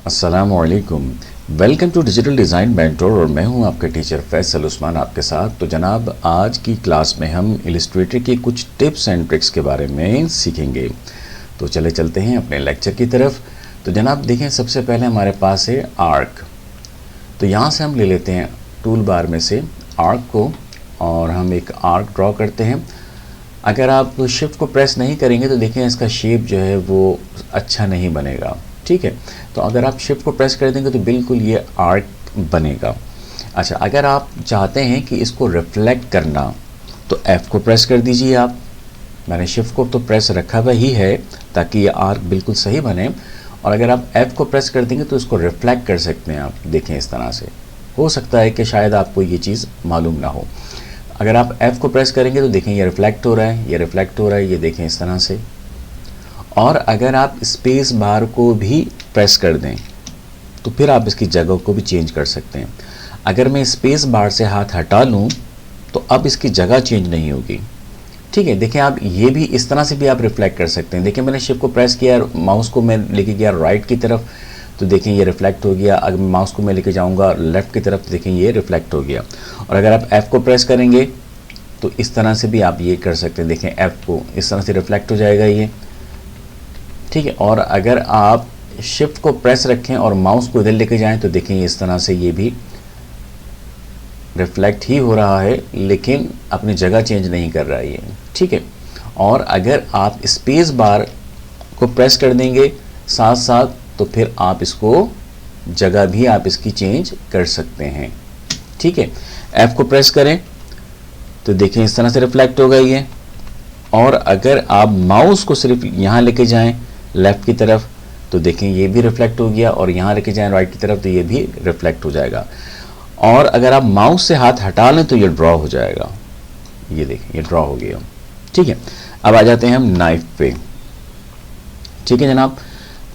अस्सलामुअलैकुम। Welcome to digital design mentor और मैं हूं आपका टीचर फैसल उस्मान आपके साथ। तो जनाब, आज की क्लास में हम इलस्ट्रेटर के कुछ टिप्स एंड ट्रिक्स के बारे में सीखेंगे। तो चलते हैं अपने लेक्चर की तरफ। तो जनाब देखें, सबसे पहले हमारे पास है आर्क। तो यहाँ से हम ले लेते हैं टूल बार में से आर्क को और हम एक आर्क ड्रॉ करते हैं। अगर आप शिफ्ट को प्रेस नहीं करेंगे तो देखें इसका शेप जो है वो अच्छा नहीं बनेगा। ठीक है, तो अगर आप शिफ्ट को प्रेस कर देंगे तो बिल्कुल ये आर्क बनेगा। अच्छा, अगर आप चाहते हैं कि इसको रिफ्लेक्ट करना तो F को प्रेस कर दीजिए आप। मैंने शिफ्ट को तो प्रेस रखा हुआ ही है ताकि ये आर्क बिल्कुल सही बने। और अगर आप F को प्रेस कर देंगे तो इसको रिफ्लेक्ट कर सकते हैं आप। देखें इस तरह से। हो सकता है कि शायद आपको ये चीज़ मालूम ना हो। अगर आप F को प्रेस करेंगे तो देखें ये रिफ्लेक्ट हो रहा है, ये रिफ्लेक्ट हो रहा है, ये देखें इस तरह से। और अगर आप स्पेस बार को भी प्रेस कर दें तो फिर आप इसकी जगह को भी चेंज कर सकते हैं। अगर मैं स्पेस बार से हाथ हटा लूँ तो अब इसकी जगह चेंज नहीं होगी। ठीक है, देखें आप ये भी इस तरह से भी आप रिफ्लेक्ट कर सकते हैं। देखिए मैंने शिफ्ट को प्रेस किया, माउस को मैं लेके गया राइट की तरफ तो देखें ये रिफ्लेक्ट हो गया। अगर माउस को मैं लेके जाऊंगा लेफ़्ट की तरफ तो देखें ये रिफ्लेक्ट हो गया। और अगर आप F को प्रेस करेंगे तो इस तरह से भी आप ये कर सकते हैं। देखें F को इस तरह से रिफ्लेक्ट हो जाएगा ये। ठीक है, और अगर आप शिफ्ट को प्रेस रखें और माउस को इधर लेके जाएं तो देखें इस तरह से ये भी रिफ्लेक्ट ही हो रहा है लेकिन अपनी जगह चेंज नहीं कर रहा है ये। ठीक है, और अगर आप स्पेस बार को प्रेस कर देंगे साथ साथ तो फिर आप इसको जगह भी आप इसकी चेंज कर सकते हैं। ठीक है, F को प्रेस करें तो देखें इस तरह से रिफ्लेक्ट होगा ये। और अगर आप माउस को सिर्फ यहाँ लेके जाएं लेफ़्ट की तरफ तो देखें ये भी रिफ्लेक्ट हो गया। और यहाँ लेके जाएं राइट की तरफ तो ये भी रिफ्लेक्ट हो जाएगा। और अगर आप माउस से हाथ हटा लें तो ये ड्रॉ हो जाएगा। ये देखें ये ड्रॉ हो गया। ठीक है, अब आ जाते हैं हम नाइफ पे। ठीक है जनाब,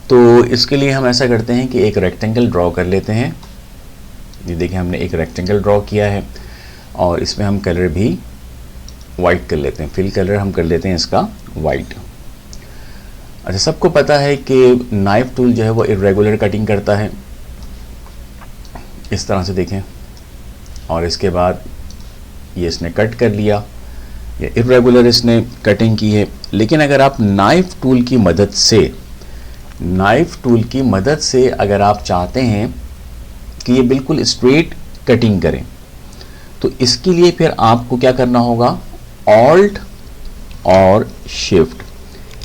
तो इसके लिए हम ऐसा करते हैं कि एक रेक्टेंगल ड्रॉ कर लेते हैं। ये देखिए हमने एक रेक्टेंगल ड्रॉ किया है और इसमें हम कलर भी वाइट कर लेते हैं। फिल कलर हम कर लेते हैं इसका वाइट। अच्छा, सबको पता है कि नाइफ टूल जो है वो इरेगुलर कटिंग करता है इस तरह से देखें। और इसके बाद ये इसने कट कर लिया, ये इरेगुलर इसने कटिंग की है। लेकिन अगर आप नाइफ टूल की मदद से अगर आप चाहते हैं कि ये बिल्कुल स्ट्रेट कटिंग करें तो इसके लिए फिर आपको क्या करना होगा, ऑल्ट और शिफ्ट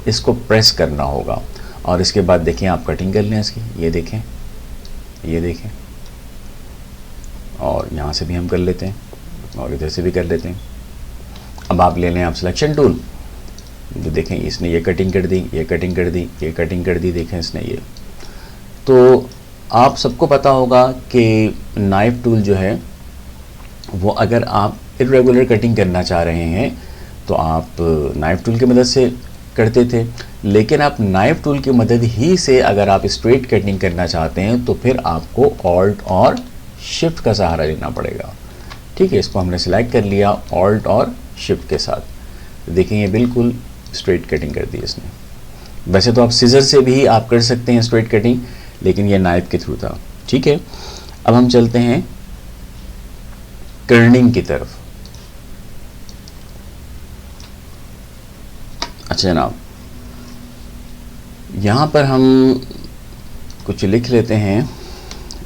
इसको प्रेस करना होगा। और इसके बाद देखें आप कटिंग कर लें इसकी। ये देखें और यहाँ से भी हम कर लेते हैं और इधर से भी कर लेते हैं। अब आप ले लें आप सिलेक्शन टूल। तो देखें इसने ये कटिंग कर दी, ये कटिंग कर दी, ये कटिंग कर दी। देखें इसने ये। तो आप सबको पता होगा कि नाइफ टूल जो है वो अगर आप इरेगुलर कटिंग करना चाह रहे हैं तो आप नाइफ टूल की मदद से करते थे। लेकिन आप नाइफ टूल की मदद ही से अगर आप स्ट्रेट कटिंग करना चाहते हैं तो फिर आपको ऑल्ट और शिफ्ट का सहारा लेना पड़ेगा। ठीक है, इसको हमने सिलेक्ट कर लिया ऑल्ट और शिफ्ट के साथ। देखें ये बिल्कुल स्ट्रेट कटिंग कर दी इसने। वैसे तो आप सीजर से भी आप कर सकते हैं स्ट्रेट कटिंग, लेकिन ये नाइफ के थ्रू था। ठीक है, अब हम चलते हैं कर्निंग की तरफ। अच्छा जनाब, यहाँ पर हम कुछ लिख लेते हैं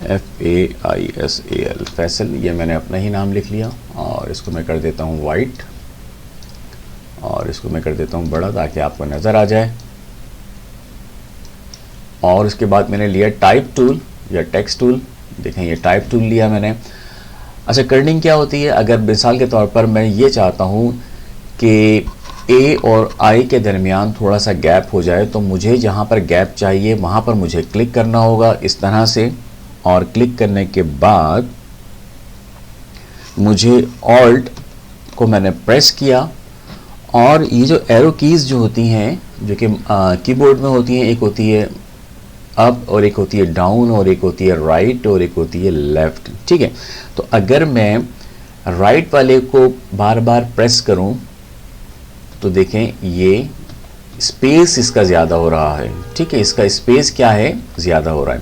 FAISAL फैसल। ये मैंने अपना ही नाम लिख लिया और इसको मैं कर देता हूँ वाइट और इसको मैं कर देता हूँ बड़ा ताकि आपको नज़र आ जाए। और उसके बाद मैंने लिया टाइप टूल या टेक्स्ट टूल। देखें ये टाइप टूल लिया मैंने। अच्छा, कर्निंग क्या होती है? अगर मिसाल के तौर पर मैं ये चाहता हूँ कि A और I के दरमियान थोड़ा सा गैप हो जाए तो मुझे जहाँ पर गैप चाहिए वहाँ पर मुझे क्लिक करना होगा इस तरह से। और क्लिक करने के बाद मुझे ऑल्ट को मैंने प्रेस किया और ये जो एरो कीज़ जो होती हैं जो कि कीबोर्ड में होती हैं, एक होती है अप और एक होती है डाउन और एक होती है राइट और एक होती है लेफ़्ट। ठीक है, तो अगर मैं राइट वाले को बार बार प्रेस करूं तो देखें ये स्पेस इसका ज़्यादा हो रहा है। ठीक है, इसका स्पेस क्या है, ज़्यादा हो रहा है।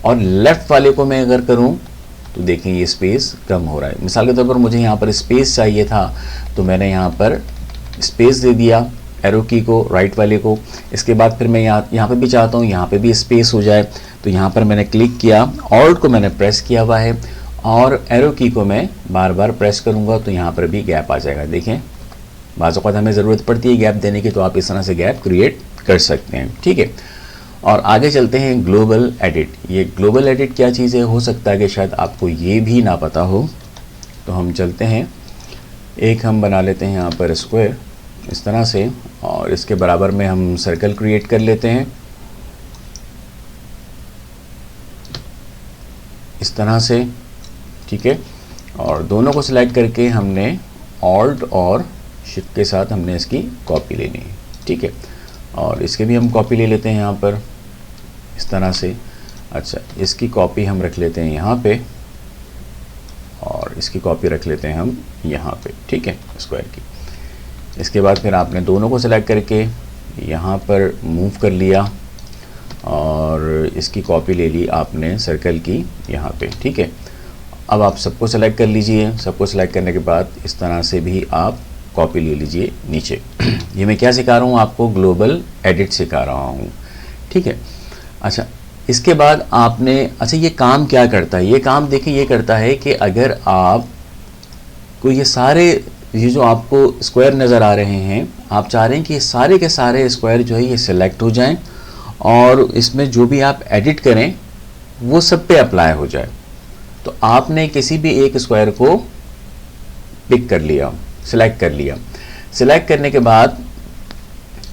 और लेफ़्ट वाले को मैं अगर करूँ तो देखें ये स्पेस कम हो रहा है। मिसाल के तौर पर मुझे यहाँ पर स्पेस चाहिए था तो मैंने यहाँ पर स्पेस दे दिया एरो की को, राइट वाले को। इसके बाद फिर मैं यहाँ पे भी चाहता हूँ यहाँ पे भी स्पेस हो जाए, तो यहाँ पर मैंने क्लिक किया, ऑल्ट को मैंने प्रेस किया हुआ है और एरो की को मैं बार बार प्रेस करूँगा तो यहाँ पर भी गैप आ जाएगा। देखें बाज़ औक़ात हमें ज़रूरत पड़ती है गैप देने की, तो आप इस तरह से गैप क्रिएट कर सकते हैं। ठीक है, और आगे चलते हैं ग्लोबल एडिट। ये ग्लोबल एडिट क्या चीज़ है, हो सकता है कि शायद आपको ये भी ना पता हो। तो हम चलते हैं, एक हम बना लेते हैं यहाँ पर स्क्वायर इस तरह से, और इसके बराबर में हम सर्कल क्रिएट कर लेते हैं इस तरह से। ठीक है, और दोनों को सिलेक्ट करके हमने ऑल्ट और शिफ्ट के साथ हमने इसकी कॉपी लेनी है। ठीक है, और इसके भी हम कॉपी ले लेते हैं यहाँ पर इस तरह से। अच्छा, इसकी कॉपी हम रख लेते हैं यहाँ पे और इसकी कॉपी रख लेते हैं हम यहाँ पे। ठीक है, स्क्वायर की। इसके बाद फिर आपने दोनों को सिलेक्ट करके यहाँ पर मूव कर लिया और इसकी कॉपी ले ली आपने सर्कल की यहाँ पे। ठीक है, अब आप सबको सेलेक्ट कर लीजिए। सबको सेलेक्ट करने के बाद इस तरह से भी आप कॉपी ले लीजिए नीचे। ये मैं क्या सिखा रहा हूँ आपको, ग्लोबल एडिट सिखा रहा हूँ। ठीक है, अच्छा इसके बाद आपने, अच्छा ये काम क्या करता है, ये काम देखिए ये करता है कि अगर आप को ये सारे, ये जो आपको स्क्वायर नज़र आ रहे हैं, आप चाह रहे हैं कि ये सारे के सारे स्क्वायर जो है ये सिलेक्ट हो जाएं और इसमें जो भी आप एडिट करें वो सब पे अप्लाई हो जाए। तो आपने किसी भी एक स्क्वायर को पिक कर लिया, सिलेक्ट कर लिया। सिलेक्ट करने के बाद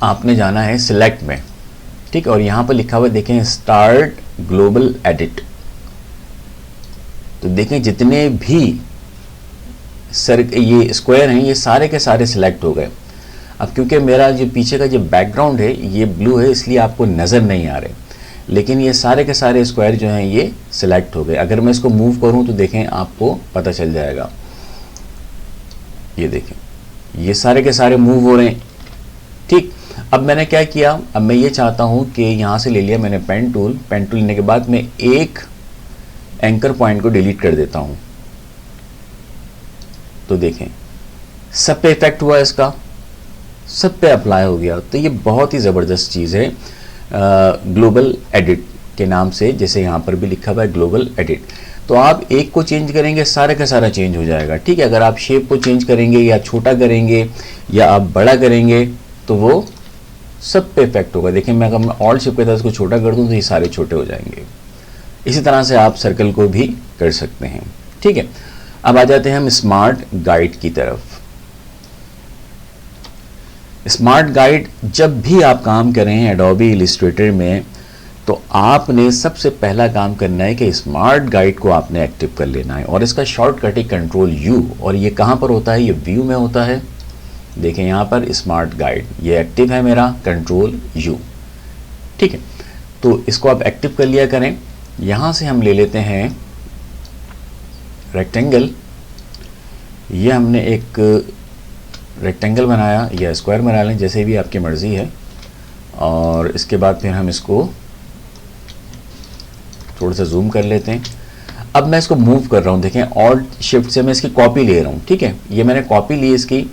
आपने जाना है सिलेक्ट में। ठीक, और यहाँ पर लिखा हुआ देखें स्टार्ट ग्लोबल एडिट। तो देखें जितने भी ये स्क्वायर हैं ये सारे के सारे सिलेक्ट हो गए। अब क्योंकि मेरा जो पीछे का जो बैकग्राउंड है ये ब्लू है इसलिए आपको नज़र नहीं आ रहे, लेकिन ये सारे के सारे स्क्वायर जो हैं ये सिलेक्ट हो गए। अगर मैं इसको मूव करूं तो देखें आपको पता चल जाएगा। ये देखें ये सारे के सारे मूव हो रहे हैं। ठीक, अब मैंने क्या किया, अब मैं ये चाहता हूं कि यहाँ से ले लिया मैंने पेन टूल। पेन टूल लेने के बाद मैं एक एंकर पॉइंट को डिलीट कर देता हूं। तो देखें सब पे इफेक्ट हुआ, इसका सब पे अप्लाई हो गया। तो ये बहुत ही ज़बरदस्त चीज़ है ग्लोबल एडिट के नाम से, जैसे यहाँ पर भी लिखा हुआ है ग्लोबल एडिट। तो आप एक को चेंज करेंगे सारे का सारा चेंज हो जाएगा। ठीक है, अगर आप शेप को चेंज करेंगे या छोटा करेंगे या आप बड़ा करेंगे तो वो सब पे इफेक्ट होगा। देखिए मैं अगर ऑल शेप के साथ इसको छोटा कर दूँ तो ये सारे छोटे हो जाएंगे। इसी तरह से आप सर्कल को भी कर सकते हैं। ठीक है, अब आ जाते हैं हम स्मार्ट गाइड की तरफ। स्मार्ट गाइड, जब भी आप काम करें एडोबी इलस्ट्रेटर में तो आपने सबसे पहला काम करना है कि स्मार्ट गाइड को आपने एक्टिव कर लेना है, और इसका शॉर्टकट है कंट्रोल यू। और ये कहाँ पर होता है, ये व्यू में होता है। देखें यहाँ पर स्मार्ट गाइड ये एक्टिव है मेरा, कंट्रोल यू। ठीक है, तो इसको आप एक्टिव कर लिया करें। यहाँ से हम ले लेते हैं रेक्टेंगल। ये हमने एक रेक्टेंगल बनाया या स्क्वायर बना लें, जैसे भी आपकी मर्ज़ी है। और इसके बाद फिर हम इसको थोड़ा सा जूम कर लेते हैं। अब मैं इसको मूव कर रहा हूँ, देखें ऑल्ट शिफ्ट से मैं इसकी कॉपी ले रहा हूँ। ठीक है, ये मैंने कॉपी ली इसकी।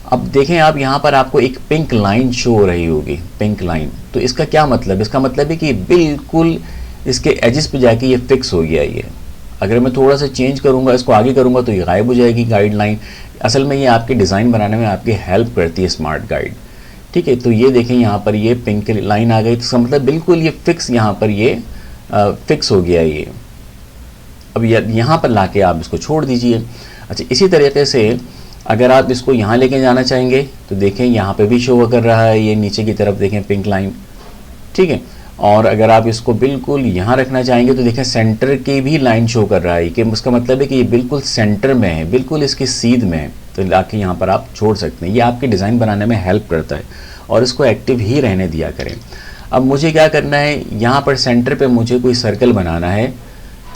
अब देखें आप यहाँ पर आपको एक पिंक लाइन शो हो रही होगी, पिंक लाइन। तो इसका क्या मतलब, इसका मतलब है कि बिल्कुल इसके एजेस पे जाके ये फिक्स हो गया ये। अगर मैं थोड़ा सा चेंज करूँगा, इसको आगे करूँगा तो ये गायब हो जाएगी गाइडलाइन। असल में ये आपके डिज़ाइन बनाने में आपकी हेल्प करती है स्मार्ट गाइड। ठीक है, तो ये देखें यहाँ पर ये पिंक लाइन आ गई, तो इसका मतलब बिल्कुल ये फिक्स यहाँ पर ये फिक्स हो गया ये। अब यहाँ पर लाके आप इसको छोड़ दीजिए। अच्छा, इसी तरीके से अगर आप इसको यहाँ लेके जाना चाहेंगे तो देखें यहाँ पे भी शो कर रहा है ये नीचे की तरफ, देखें पिंक लाइन। ठीक है, और अगर आप इसको बिल्कुल यहाँ रखना चाहेंगे तो देखें सेंटर की भी लाइन शो कर रहा है, कि उसका मतलब है कि ये बिल्कुल सेंटर में है, बिल्कुल इसकी सीध में है। तो लाके यहाँ पर आप छोड़ सकते हैं। ये आपके डिज़ाइन बनाने में हेल्प करता है, और इसको एक्टिव ही रहने दिया करें। अब मुझे क्या करना है, यहाँ पर सेंटर पे मुझे कोई सर्कल बनाना है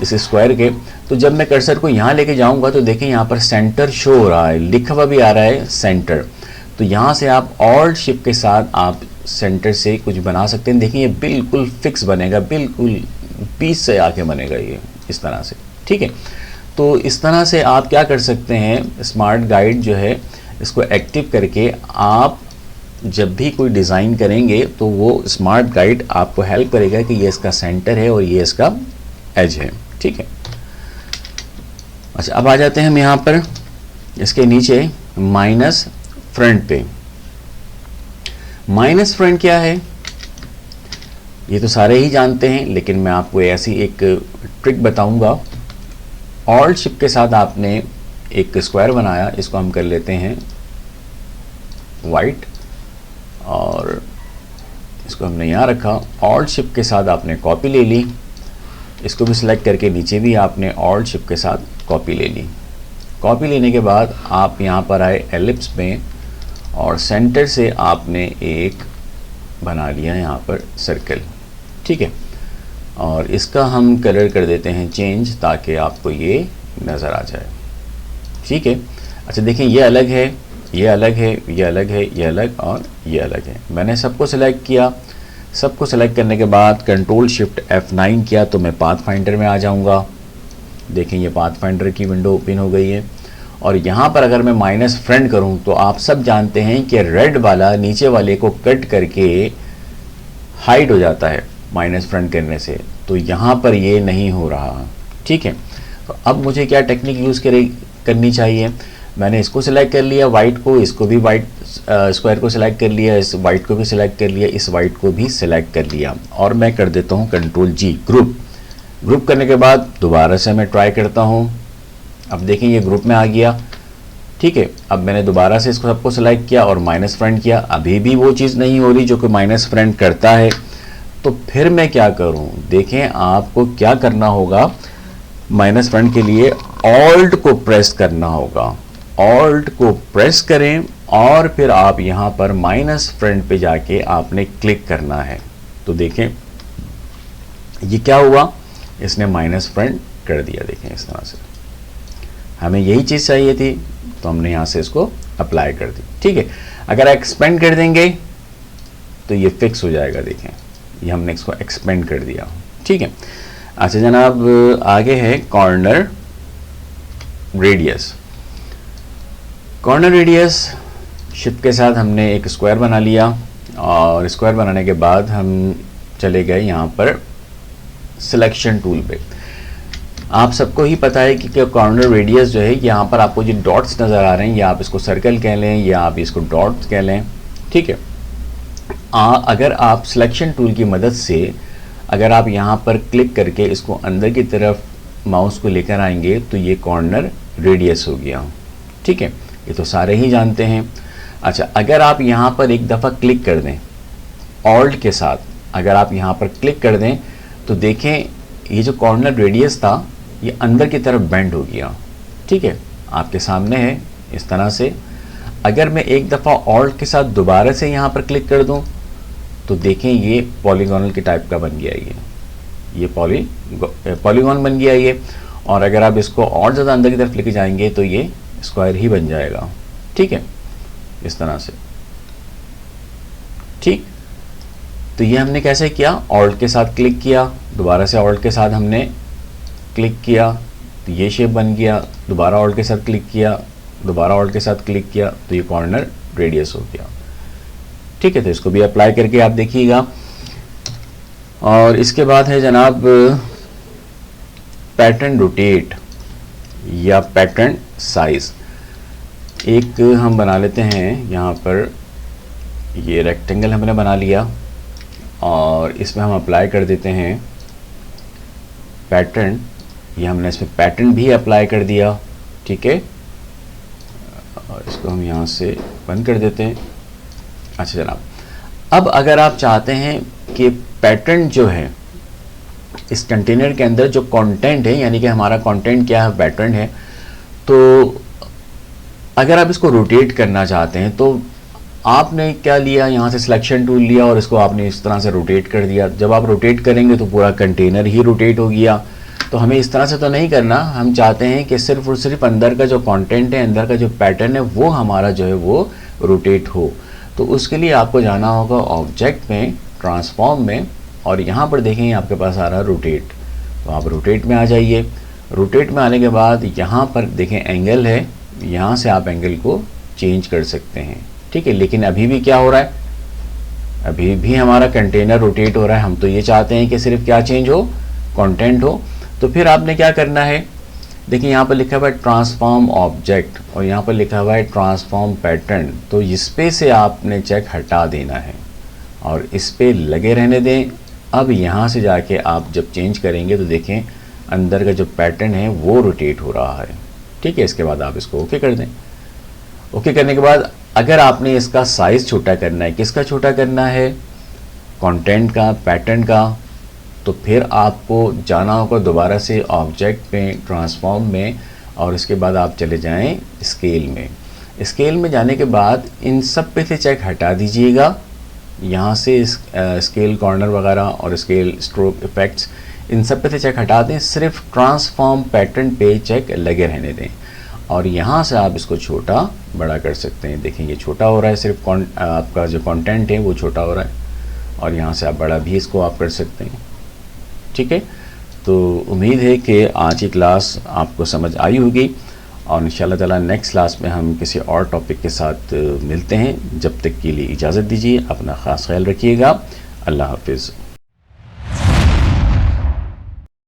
इस स्क्वायर के। तो जब मैं कर्सर को यहाँ लेके जाऊँगा तो देखें यहाँ पर सेंटर शो हो रहा है, लिखा हुआ भी आ रहा है सेंटर। तो यहाँ से आप ऑल्ट शिफ्ट के साथ आप सेंटर से कुछ बना सकते हैं। देखिए ये बिल्कुल फिक्स बनेगा, बिल्कुल बीच से आके बनेगा ये इस तरह से, ठीक है। तो इस तरह से आप क्या कर सकते हैं, स्मार्ट गाइड जो है इसको एक्टिव करके आप जब भी कोई डिज़ाइन करेंगे तो वो स्मार्ट गाइड आपको हेल्प करेगा कि ये इसका सेंटर है और ये इसका एज है, ठीक है। अच्छा, अब आ जाते हैं हम यहाँ पर इसके नीचे माइनस फ्रंट पे। माइनस फ्रंट क्या है ये तो सारे ही जानते हैं, लेकिन मैं आपको ऐसी एक ट्रिक बताऊंगा। ऑल्ट शिफ्ट के साथ आपने एक स्क्वायर बनाया, इसको हम कर लेते हैं वाइट और इसको हमने यहाँ रखा। ऑल्ट शिफ्ट के साथ आपने कॉपी ले ली, इसको भी सिलेक्ट करके नीचे भी आपने ऑल्ट शिफ्ट के साथ कॉपी ले ली। कॉपी लेने के बाद आप यहाँ पर आए एलिप्स में और सेंटर से आपने एक बना लिया यहाँ पर सर्कल, ठीक है। और इसका हम कलर कर देते हैं चेंज ताकि आपको ये नज़र आ जाए, ठीक है। अच्छा देखिए, ये अलग है, ये अलग है, ये अलग है, ये अलग और ये अलग है। मैंने सबको सिलेक्ट किया। सबको सिलेक्ट करने के बाद कंट्रोल शिफ्ट F9 किया तो मैं पाथ फाइंडर में आ जाऊंगा। देखें, ये पाथ फाइंडर की विंडो ओपन हो गई है। और यहाँ पर अगर मैं माइनस फ्रंट करूँ तो आप सब जानते हैं कि रेड वाला नीचे वाले को कट करके हाइड हो जाता है माइनस फ्रंट करने से, तो यहाँ पर ये नहीं हो रहा, ठीक है। तो अब मुझे क्या टेक्निक यूज़ करनी चाहिए, मैंने इसको सिलेक्ट कर लिया वाइट को, इसको भी वाइट स्क्वायर को सिलेक्ट कर लिया, इस वाइट को भी सिलेक्ट कर लिया, इस वाइट को भी सिलेक्ट कर लिया और मैं कर देता हूँ कंट्रोल G ग्रुप करने के बाद दोबारा से मैं ट्राई करता हूँ। अब देखें ये ग्रुप में आ गया, ठीक है। अब मैंने दोबारा से इसको सबको सिलेक्ट किया और माइनस फ्रंट किया, अभी भी वो चीज़ नहीं हो रही जो कि माइनस फ्रंट करता है। तो फिर मैं क्या करूँ, देखें आपको क्या करना होगा, माइनस फ्रंट के लिए ऑल्ट को प्रेस करना होगा। ऑल्ट को प्रेस करें और फिर आप यहाँ पर माइनस फ्रंट पे जाके आपने क्लिक करना है। तो देखें ये क्या हुआ, इसने माइनस फ्रंट कर दिया। देखें इस तरह से हमें यही चीज़ चाहिए थी तो हमने यहाँ से इसको अप्लाई कर दी, ठीक है। अगर एक्सपेंड कर देंगे तो ये फिक्स हो जाएगा। देखें ये हमने इसको एक्सपेंड कर दिया, ठीक है। अच्छा जनाब, आगे है corner radius. Corner radius shift के साथ हमने एक स्क्वायर बना लिया और स्क्वायर बनाने के बाद हम चले गए यहाँ पर सिलेक्शन टूल पे। आप सबको ही पता है कि कॉर्नर रेडियस जो है, यहाँ पर आपको जो डॉट्स नज़र आ रहे हैं, या आप इसको सर्कल कह लें या आप इसको डॉट्स कह लें, ठीक है। अगर आप सिलेक्शन टूल की मदद से अगर आप यहाँ पर क्लिक करके इसको अंदर की तरफ माउस को लेकर आएंगे तो ये कॉर्नर रेडियस हो गया, ठीक है। ये तो सारे ही जानते हैं। अच्छा, अगर आप यहाँ पर एक दफ़ा क्लिक कर दें ऑल्ट के साथ, अगर आप यहाँ पर क्लिक कर दें तो देखें ये जो कॉर्नर रेडियस था ये अंदर की तरफ बेंड हो गया, ठीक है। आपके सामने है इस तरह से। अगर मैं एक दफ़ा ऑल्ट के साथ दोबारा से यहाँ पर क्लिक कर दूँ तो देखें ये पॉलीगोनल के टाइप का बन गया, ये पॉलीगॉन बन गया ये। और अगर आप इसको और ज़्यादा अंदर की तरफ लेके जाएंगे तो ये स्क्वायर ही बन जाएगा, ठीक है, इस तरह से, ठीक। तो ये हमने कैसे किया, ऑल्ट के साथ क्लिक किया, दोबारा से ऑल्ट के साथ हमने क्लिक किया तो ये शेप बन गया, दोबारा ऑल्ट के साथ क्लिक किया, दोबारा ऑल्ट के साथ क्लिक किया तो ये कॉर्नर रेडियस हो गया, ठीक है। तो इसको भी अप्लाई करके आप देखिएगा। और इसके बाद है जनाब पैटर्न रोटेट या पैटर्न साइज। एक हम बना लेते हैं यहाँ पर, ये रेक्टेंगल हमने बना लिया और इसमें हम अप्लाई कर देते हैं पैटर्न। ये हमने इसमें पैटर्न भी अप्लाई कर दिया, ठीक है। और इसको हम यहाँ से बंद कर देते हैं। अच्छा जनाब, अब अगर आप चाहते हैं कि पैटर्न जो है इस कंटेनर के अंदर जो कंटेंट है, यानी कि हमारा कंटेंट क्या है, पैटर्न है, तो अगर आप इसको रोटेट करना चाहते हैं तो आपने क्या लिया, यहाँ से सिलेक्शन टूल लिया और इसको आपने इस तरह से रोटेट कर दिया। जब आप रोटेट करेंगे तो पूरा कंटेनर ही रोटेट हो गया। तो हमें इस तरह से तो नहीं करना, हम चाहते हैं कि सिर्फ और सिर्फ अंदर का जो कंटेंट है, अंदर का जो पैटर्न है वो हमारा जो है वो रोटेट हो। तो उसके लिए आपको जाना होगा ऑब्जेक्ट में, ट्रांसफॉर्म में, और यहाँ पर देखें आपके पास आ रहा है रोटेट, तो आप रोटेट में आ जाइए। रोटेट में आने के बाद यहाँ पर देखें एंगल है, यहाँ से आप एंगल को चेंज कर सकते हैं, ठीक है। लेकिन अभी भी क्या हो रहा है, अभी भी हमारा कंटेनर रोटेट हो रहा है। हम तो ये चाहते हैं कि सिर्फ क्या चेंज हो, कंटेंट हो। तो फिर आपने क्या करना है, देखिए यहाँ पर लिखा हुआ है ट्रांसफॉर्म ऑब्जेक्ट और यहाँ पर लिखा हुआ है ट्रांसफॉर्म पैटर्न, तो इस पे से आपने चेक हटा देना है और इस पे लगे रहने दें। अब यहाँ से जाके आप जब चेंज करेंगे तो देखें अंदर का जो पैटर्न है वो रोटेट हो रहा है, ठीक है। इसके बाद आप इसको ओके कर दें। ओके करने के बाद अगर आपने इसका साइज़ छोटा करना है, किसका छोटा करना है, कंटेंट का, पैटर्न का, तो फिर आपको जाना होगा दोबारा से ऑब्जेक्ट में, ट्रांसफॉर्म में, और इसके बाद आप चले जाएं स्केल में। स्केल में जाने के बाद इन सब पे से चेक हटा दीजिएगा, यहाँ से स्केल कॉर्नर वगैरह और स्केल स्ट्रोक इफेक्ट्स, इन सब पे से चेक हटा दें, सिर्फ ट्रांसफॉर्म पैटर्न पे चेक लगे रहने दें और यहाँ से आप इसको छोटा बड़ा कर सकते हैं। देखिए ये छोटा हो रहा है, सिर्फ आपका जो कंटेंट है वो छोटा हो रहा है और यहाँ से आप बड़ा भी इसको आप कर सकते हैं, ठीक है। तो उम्मीद है कि आज की क्लास आपको समझ आई होगी और इंशाल्लाह ताला नेक्स्ट क्लास में हम किसी और टॉपिक के साथ मिलते हैं। जब तक के लिए इजाज़त दीजिए, अपना ख़ास ख्याल रखिएगा। अल्लाह हाफिज़।